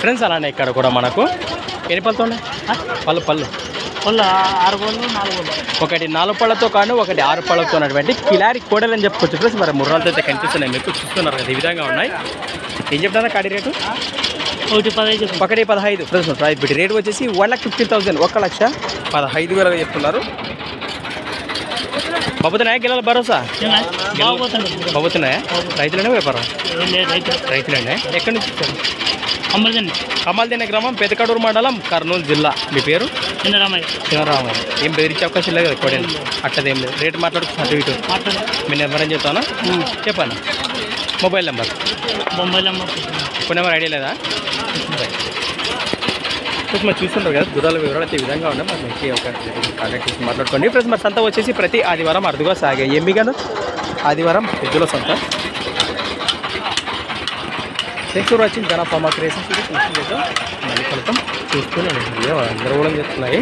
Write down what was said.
Friends అలానే ఇక్కడ కూడా మనకు ఎన్ని పళ్ళతో ఉన్నాయి పళ్ళు పళ్ళు 6 పళ్ళు 4 పళ్ళు ఒకటి 4 పళ్ళతో కాను ఒకటి 6 పళ్ళతో ఉన్నటువంటి కిలారి కోడలు అని చెప్పుకోవచ్చు ఫ్రెండ్స్. మరి ముర్రాలతో అయితే కనిపిస్తున్నాయి మీకు చూస్తున్నారు కదా ఈ విధంగా ఉన్నాయి. ఏం చెప్తారా కాడి రేటు 1,15 ఫ్రెండ్స్. ప్రైస్ బిట్టి రేటు వచ్చేసి 1,15,000 1,15,000 చెప్తున్నారు. బాబుతున్నాయా గిలాల భరోసా బాబుతున్నాయా? రైతులనే వ్యాపారం రైతులండి. ఎక్కడి నుంచి ఇచ్చారు? కమల్దిన్న గ్రామం పెదకడూరు మండలం కర్నూలు జిల్లా. మీ పేరు? చిన్నరామయ్య. ఏం బెదిరించే అవకాశం లేదు కదా కోడలు అట్టదేం లేదు. రేటు మాట్లాడుతున్నా అటు ఇటు మీ నెంబర్ అని చెప్తాను చెప్పండి. Mobile number phone number idea లేదా? ఫ్రెండ్స్ మరి చూస్తుంటారు కదా దూరాల వివరాలు అయితే ఈ విధంగా ఉన్నాయి. మరి మీకు ఒక కాంటాక్ట్ చేసి మాట్లాడుకోండి ఫ్రెండ్స్. మరి సంత వచ్చేసి ప్రతి ఆదివారం అరుదుగా సాగే ఎంబీగాను ఆదివారం ఎద్దుల సంత. Thanks for watching. జనా ఫార్మా క్రియేషన్స్ మళ్ళీ కలుద్దాం. చూస్తూనే అందరూ కూడా చెప్తున్నాయి.